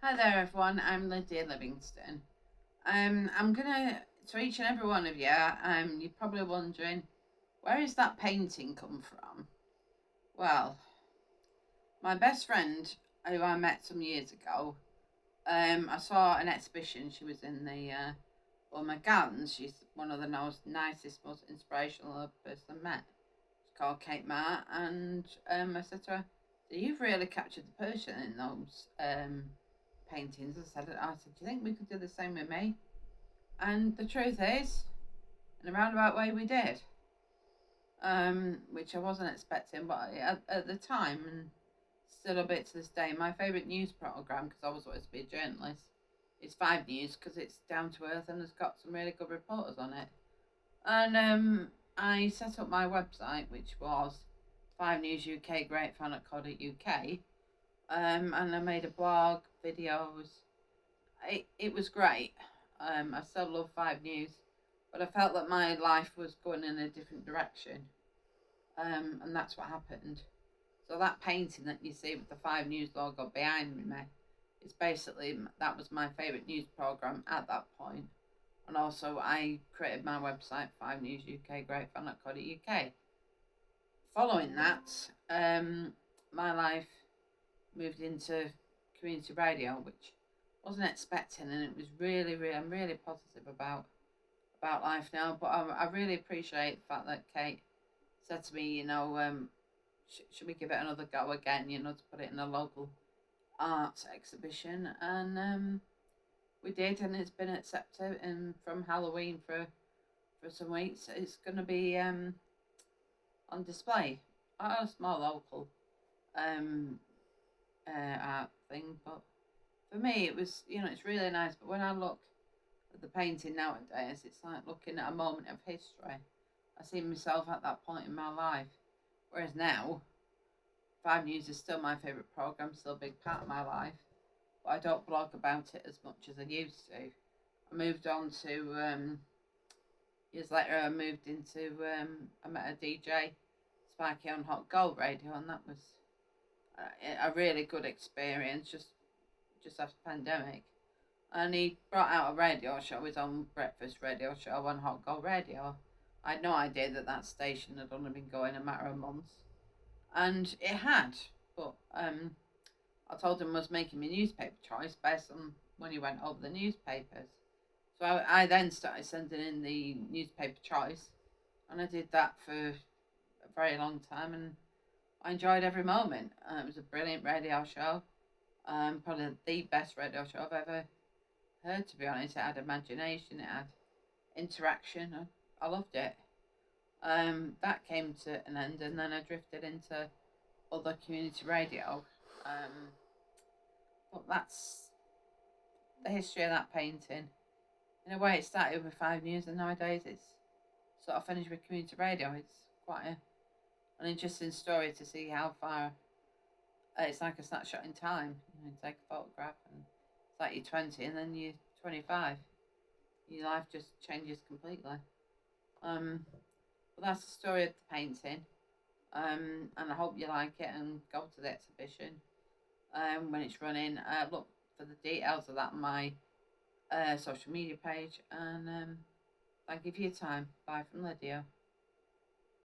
Hi there, everyone. I'm Lydia Livingston. I'm gonna to each and every one of you. You're probably wondering, where is that painting come from? Well, my best friend, who I met some years ago, I saw an exhibition. She was in the my gardens. She's one of the nicest, most inspirational person I met. She's called Kate Ma, and I said to her, "So you've really captured the Persian in those paintings." I said, "Do you think we could do the same with me?" And the truth is, in a roundabout way, we did. Which I wasn't expecting, but at the time, and still a bit to this day, my favourite news programme, because I was always to be a journalist, is 5 News, because it's down to earth and has got some really good reporters on it. And I set up my website, which was 5 News UK Great Fan at UK. And I made a blog, videos. It was great. I still love 5 News, but I felt that my life was going in a different direction. And that's what happened. So that painting that you see with the 5 News logo behind me is basically, that was my favourite news programme at that point. And also I created my website, 5 News UK Great Fan at UK. Following that, my life moved into community radio, which wasn't expecting, and it was I'm really positive about life now. But I really appreciate the fact that Kate said to me, should we give it another go again, to put it in a local arts exhibition, and we did, and it's been accepted. And from Halloween for some weeks, it's going to be on display at a small local um, art thing. But for me, it was, it's really nice. But when I look at the painting nowadays, it's like looking at a moment of history. I see myself at that point in my life. Whereas now, 5 News is still my favourite programme, still a big part of my life. But I don't blog about it as much as I used to. I moved on to, years later, I moved into, I met a DJ, Sparky on Hot Gold Radio, and that was a really good experience just after the pandemic. And he brought out a radio show, his own breakfast radio show on Hot Gold Radio. I had no idea that station had only been going a matter of months, and it had. But I told him I was making my newspaper choice based on when he went over the newspapers. So I then started sending in the newspaper choice, and I did that for a very long time, and I enjoyed every moment. It was a brilliant radio show, probably the best radio show I've ever heard, to be honest. It had imagination, it had interaction. I loved it. That came to an end, and then I drifted into other community radio. But that's the history of that painting. In a way, it started with 5 News, and nowadays it's sort of finished with community radio. It's quite an interesting story to see how far. It's like a snapshot in time. You take a photograph, and it's like you're 20, and then you're 25. Your life just changes completely. But that's the story of the painting. And I hope you like it and go to the exhibition when it's running. Look for the details of that on my social media page. And thank you for your time. Bye from Lydia.